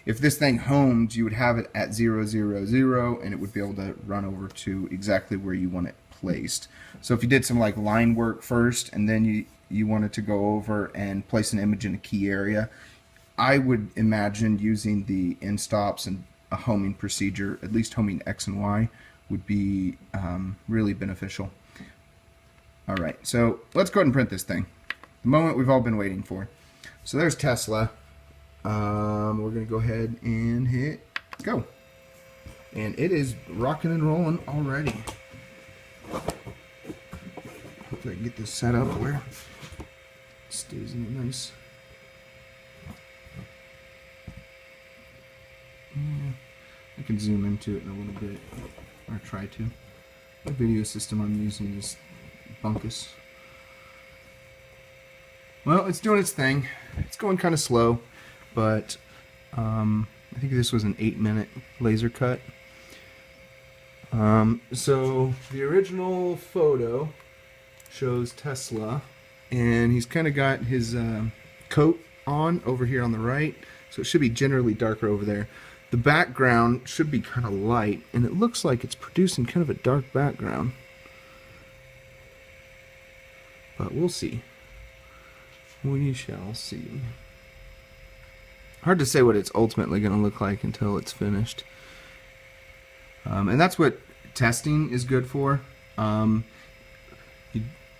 if this thing homed, you would have it at 0, 0, 0, and it would be able to run over to exactly where you want it placed. So if you did some like line work first, and then you wanted to go over and place an image in a key area, I would imagine using the end stops and a homing procedure, at least homing X and Y, would be really beneficial. Alright, so let's go ahead and print this thing. The moment we've all been waiting for. So there's Tesla. We're going to go ahead and hit go. And it is rocking and rolling already. Hopefully I can get this set up where it stays in it nice. Yeah, I can zoom into it in a little bit, or try to. The video system I'm using is bunkus. Well, it's doing its thing. It's going kind of slow, but I think this was an 8-minute laser cut. So the original photo shows Tesla, and he's kind of got his coat on over here on the right, so it should be generally darker over there. The background should be kind of light, and it looks like it's producing kind of a dark background. But we'll see. We shall see. Hard to say what it's ultimately going to look like until it's finished. And that's what testing is good for. You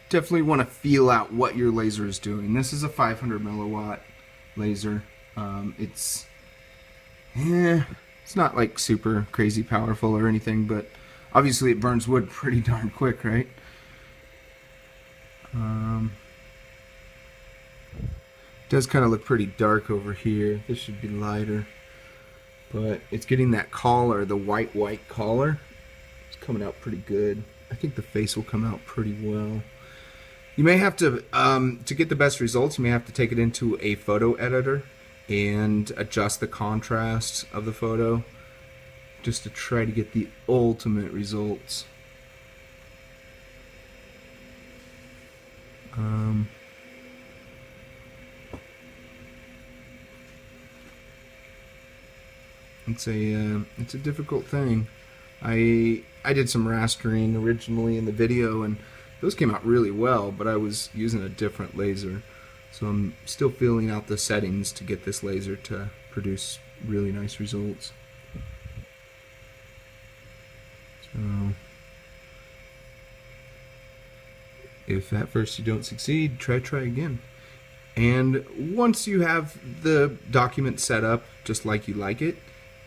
definitely want to feel out what your laser is doing. This is a 500 milliwatt laser. It's not like super crazy powerful or anything, but obviously it burns wood pretty darn quick, right? It does kind of look pretty dark over here. This should be lighter, but it's getting that collar, the white collar. It's coming out pretty good. I think the face will come out pretty well. You may have to get the best results, you may have to take it into a photo editor and adjust the contrast of the photo just to try to get the ultimate results. It's a difficult thing. I did some rastering originally in the video, and those came out really well, but I was using a different laser. So I'm still feeling out the settings to get this laser to produce really nice results. So if at first you don't succeed, try again. And once you have the document set up just like you like it,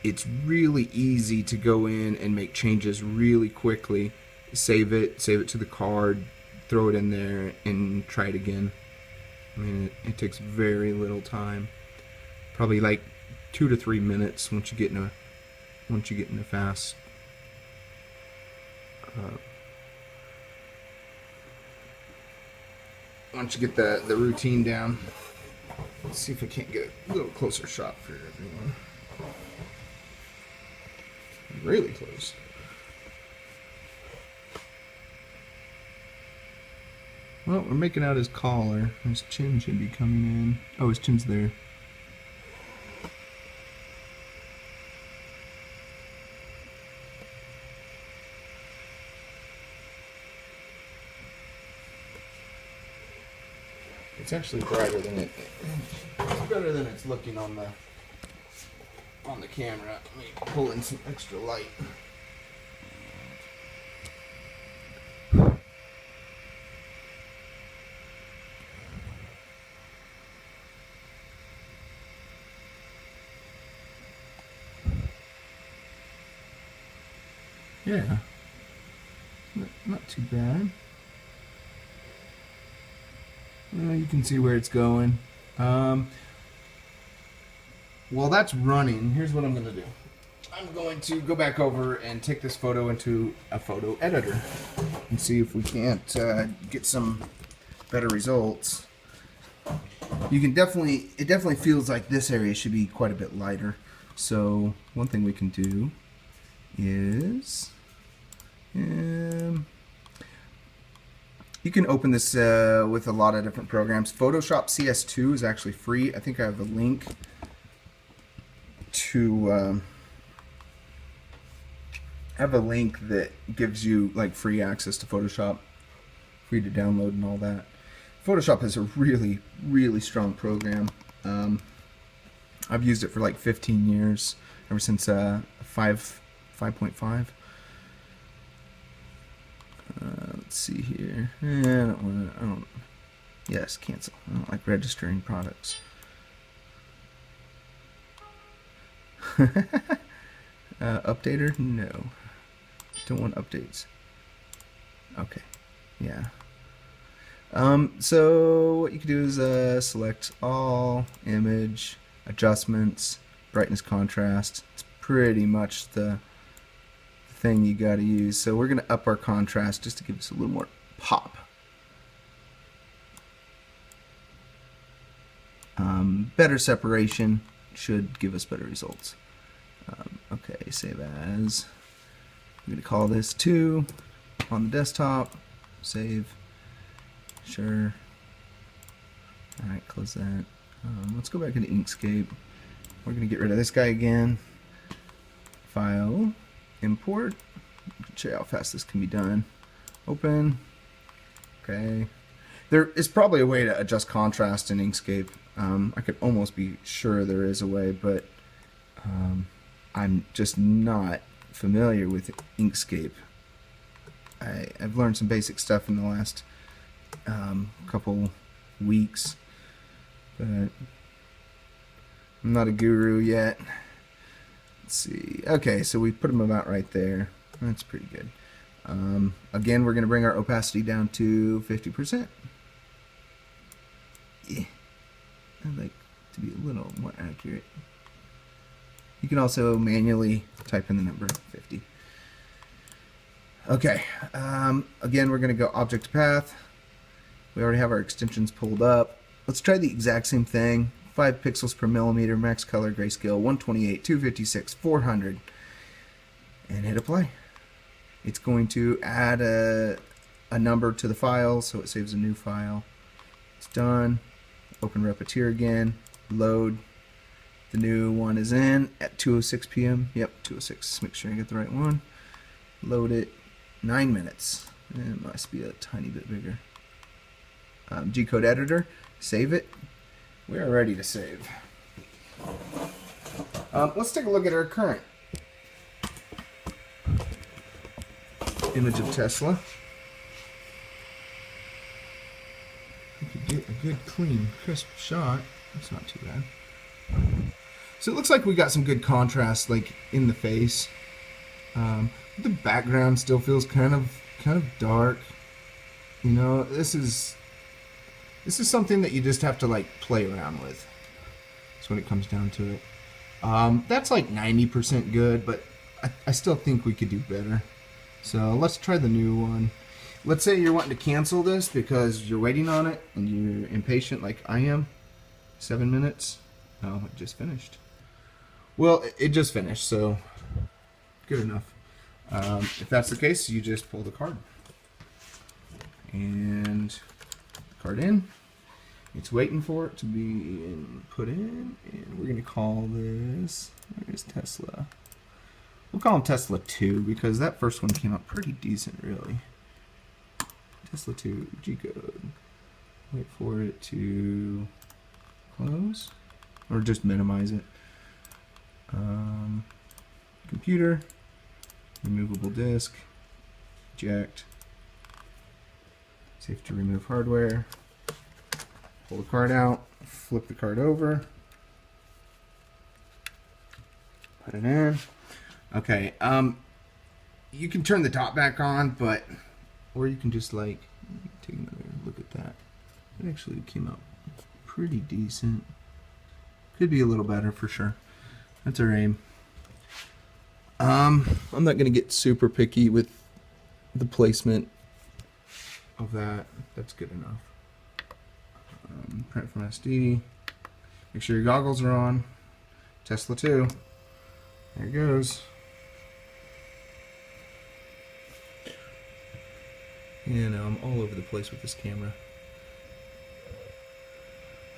it's really easy to go in and make changes really quickly. Save it to the card, throw it in there, and try it again. I mean, it takes very little time. Probably like 2 to 3 minutes once you get in a fast. Once you get the routine down. Let's see if I can't get a little closer shot for everyone. Really close. Well, we're making out his collar. His chin should be coming in. Oh, his chin's there. It's actually brighter than it's better than it's looking on the camera. Let me pull in some extra light. Yeah, not too bad. You can see where it's going. While that's running, here's what I'm going to do. I'm going to go back over and take this photo into a photo editor and see if we can't get some better results. You can it definitely feels like this area should be quite a bit lighter. So one thing we can do is you can open this with a lot of different programs. Photoshop CS2 is actually free. I think I have a link to that gives you like free access to Photoshop, free to download and all that. Photoshop is a really strong program. I've used it for like 15 years, ever since 5.5. Let's see here. Yes, cancel. I don't like registering products. Updater? No. Don't want updates. Okay. Yeah. So what you can do is select all, image, adjustments, brightness, contrast. It's pretty much the thing you got to use. So we're going to up our contrast just to give us a little more pop. Better separation should give us better results. Okay, save as. I'm going to call this 2 on the desktop. Save. Sure. Alright, close that. Let's go back into Inkscape. We're going to get rid of this guy again. File. Import. Show you how fast this can be done. Open. Okay. There is probably a way to adjust contrast in Inkscape. I could almost be sure there is a way, but I'm just not familiar with Inkscape. I've learned some basic stuff in the last couple weeks, but I'm not a guru yet. Let's see. Okay, so we put them about right there. That's pretty good. Again, we're going to bring our opacity down to 50%. Yeah. I'd like to be a little more accurate. You can also manually type in the number 50. Okay, again we're going to go object to path. We already have our extensions pulled up. Let's try the exact same thing. 5 pixels per millimeter, max color, grayscale, 128, 256, 400, and hit apply. It's going to add a number to the file, so it saves a new file. It's done. Open Repetier again, load. The new one is in at 2:06 p.m. Yep, 2:06. Make sure I get the right one. Load it. 9 minutes. It must be a tiny bit bigger. Gcode editor. Save it. We are ready to save. Let's take a look at our current image of Tesla. We could get a good, clean, crisp shot. That's not too bad. So it looks like we got some good contrast, like in the face. The background still feels kind of dark. You know, this is something that you just have to like play around with. That's when it comes down to it. That's like 90% good, but I still think we could do better. So let's try the new one. Let's say you're wanting to cancel this because you're waiting on it and you're impatient like I am. 7 minutes. Oh, it just finished. Well, it just finished, so good enough. If that's the case, you just pull the card. And card in. It's waiting for it to be put in. And we're going to call this, where is Tesla? We'll call him Tesla 2 because that first one came out pretty decent, really. Tesla 2, G-code. Wait for it to close. Or just minimize it. Computer. Removable disk. Eject. Safe to remove hardware. Pull the card out. Flip the card over. Put it in. Okay. You can turn the top back on, but or you can just like take another look at that. It actually came out pretty decent. Could be a little better for sure. That's our aim. I'm not going to get super picky with the placement of that. That's good enough. Print from SD. Make sure your goggles are on. Tesla 2. There it goes. You know, I'm all over the place with this camera.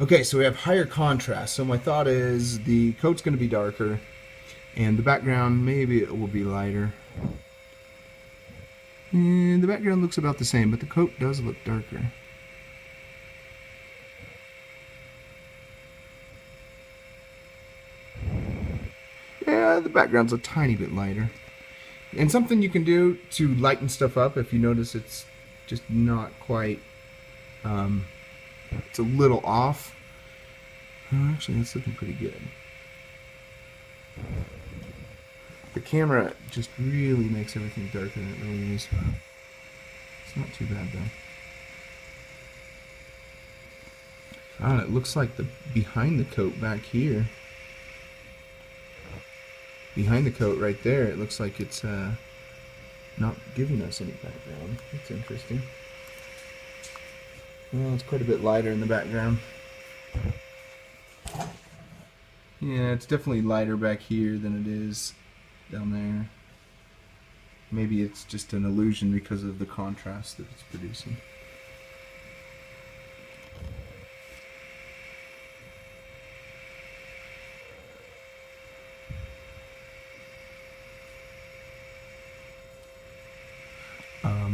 Okay, so we have higher contrast. So my thought is the coat's going to be darker, and the background, maybe it will be lighter. And the background looks about the same, but the coat does look darker. Yeah, the background's a tiny bit lighter. And something you can do to lighten stuff up if you notice it's just not quite, it's a little off. Actually, that's looking pretty good. The camera just really makes everything darker than it really is. It's not too bad though. Ah, it looks like the behind the coat back here. Behind the coat right there, it looks like it's not giving us any background. That's interesting. Well, it's quite a bit lighter in the background. Yeah, it's definitely lighter back here than it is down there. Maybe it's just an illusion because of the contrast that it's producing.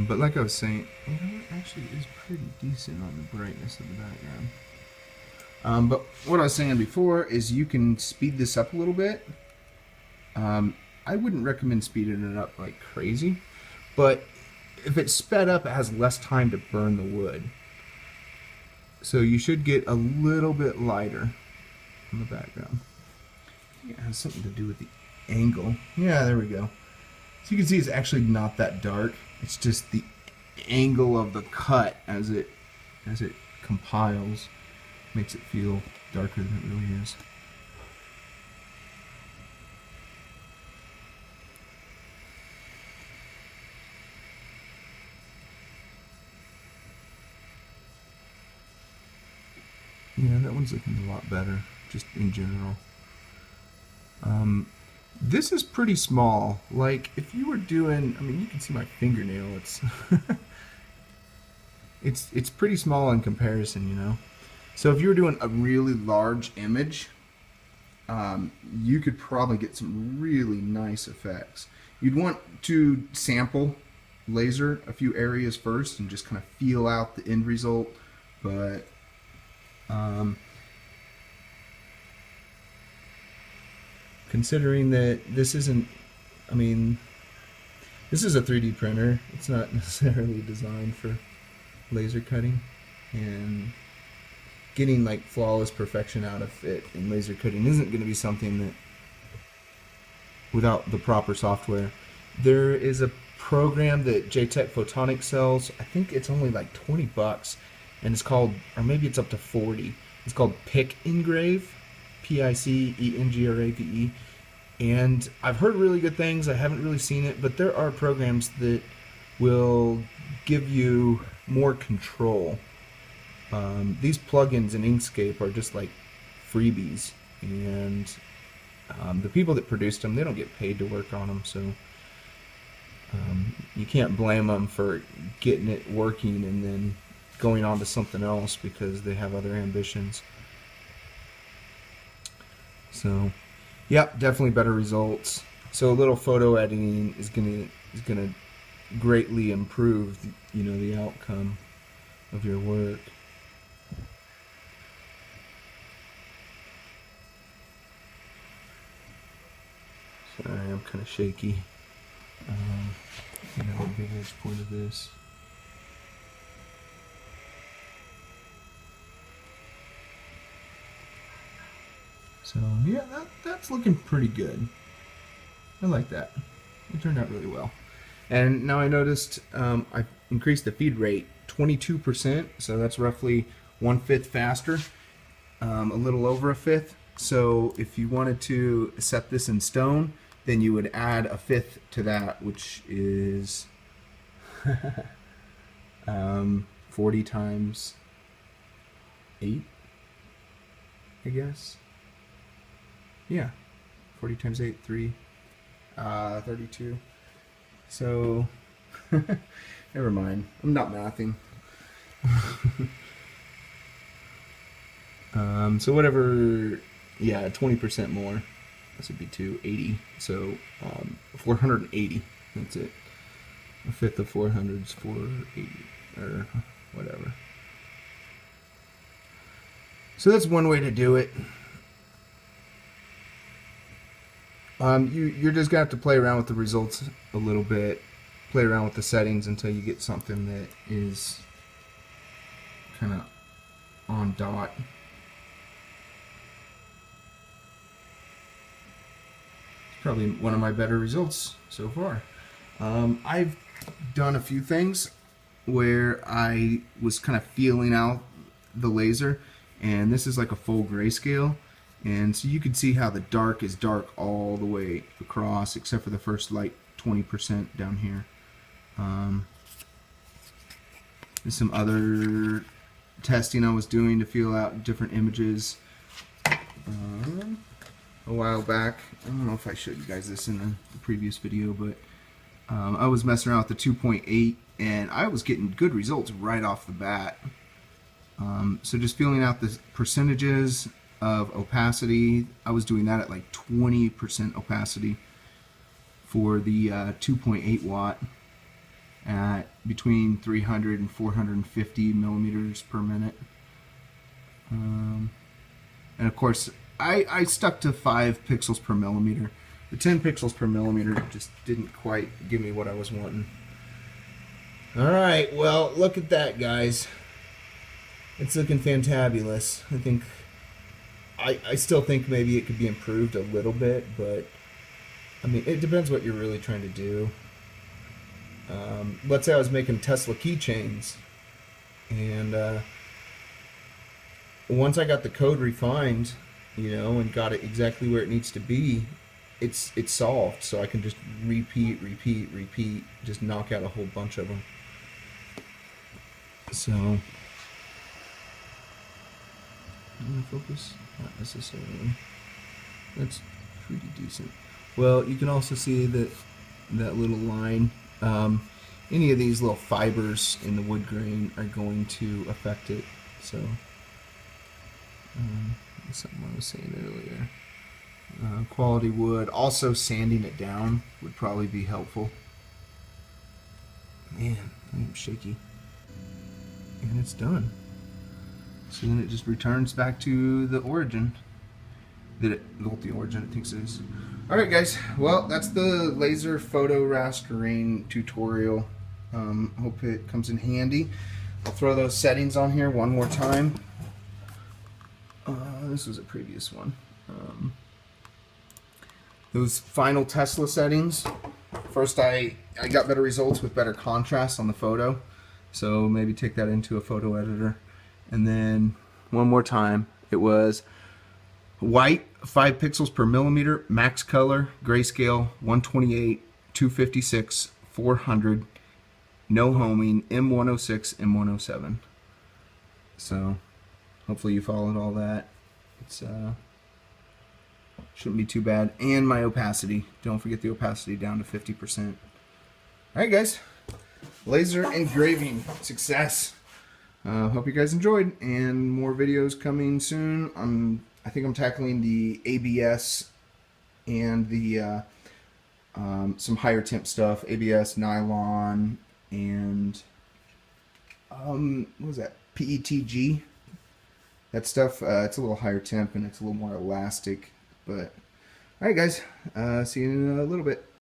But like I was saying, you know, it actually is pretty decent on the brightness of the background. But what I was saying before is you can speed this up a little bit. I wouldn't recommend speeding it up like crazy, but if it's sped up, it has less time to burn the wood. So you should get a little bit lighter in the background. It has something to do with the angle. Yeah, there we go. So you can see it's actually not that dark. It's just the angle of the cut as it compiles makes it feel darker than it really is. Yeah, that one's looking a lot better, just in general. This is pretty small. Like, if you were doing, I mean, you can see my fingernail. It's pretty small in comparison, you know. So if you were doing a really large image, you could probably get some really nice effects. You'd want to sample laser a few areas first and just kind of feel out the end result, but considering that this isn't, I mean, this is a 3D printer. It's not necessarily designed for laser cutting, and getting like flawless perfection out of it in laser cutting isn't going to be something that, without the proper software. There is a program that JTech Photonics sells. I think it's only like 20 bucks, and it's called, or maybe it's up to 40. It's called Engrave, Picengrave, and I've heard really good things. I haven't really seen it, but there are programs that will give you more control. These plugins in Inkscape are just like freebies, and the people that produced them, they don't get paid to work on them, so you can't blame them for getting it working and then going on to something else because they have other ambitions. So, yeah, definitely better results. So a little photo editing is gonna greatly improve, you know, the outcome of your work. Sorry, I'm kind of shaky. You know, the vantage point of this. So yeah, that's looking pretty good. I like that. It turned out really well. And now I noticed I increased the feed rate 22%, so that's roughly 1/5 faster, a little over 1/5. So if you wanted to set this in stone, then you would add 1/5 to that, which is 40 times 8, I guess. Yeah, 40 times 8, 32. So, never mind. I'm not mathing. So whatever, yeah, 20% more. This would be 280. So 480. That's it. 1/5 of 400 is 480, or whatever. So that's one way to do it. You're just gonna have to play around with the results a little bit, play around with the settings until you get something that is kind of on dot. Probably one of my better results so far. I've done a few things where I was kind of feeling out the laser, and this is like a full grayscale, and so you can see how the dark is dark all the way across except for the first light 20% down here. There's some other testing I was doing to feel out different images a while back. I don't know if I showed you guys this in the previous video, but I was messing around with the 2.8 and I was getting good results right off the bat. So just feeling out the percentages of opacity, I was doing that at like 20% opacity for the 2.8 watt at between 300 and 450 millimeters per minute. And of course, I stuck to 5 pixels per millimeter. The 10 pixels per millimeter just didn't quite give me what I was wanting. Alright, well, look at that, guys. It's looking fantabulous. I still think maybe it could be improved a little bit, but I mean, it depends what you're really trying to do. Let's say I was making Tesla keychains, and once I got the code refined, you know, and got it exactly where it needs to be, it's solved. So I can just repeat, just knock out a whole bunch of them. So, focus? Not necessarily. That's pretty decent. Well, you can also see that little line. Any of these little fibers in the wood grain are going to affect it. So, that's something I was saying earlier. Quality wood. Also, sanding it down would probably be helpful. Man, I'm shaky. And it's done. So then it just returns back to the origin. The origin it thinks it is. Alright guys, well that's the laser photo rastering tutorial. Hope it comes in handy. I'll throw those settings on here one more time. This was a previous one. Those final Tesla settings. First I got better results with better contrast on the photo. So maybe take that into a photo editor. And then one more time, it was white 5 pixels per millimeter, max color, grayscale 128, 256, 400, no homing, M106, M107. So hopefully you followed all that. It's shouldn't be too bad. And my opacity, don't forget the opacity down to 50%. Alright guys, laser engraving success. Hope you guys enjoyed, and more videos coming soon. I think I'm tackling the ABS and the some higher temp stuff, ABS, nylon, and what was that? PETG. That stuff. It's a little higher temp and it's a little more elastic. But all right, guys. See you in a little bit.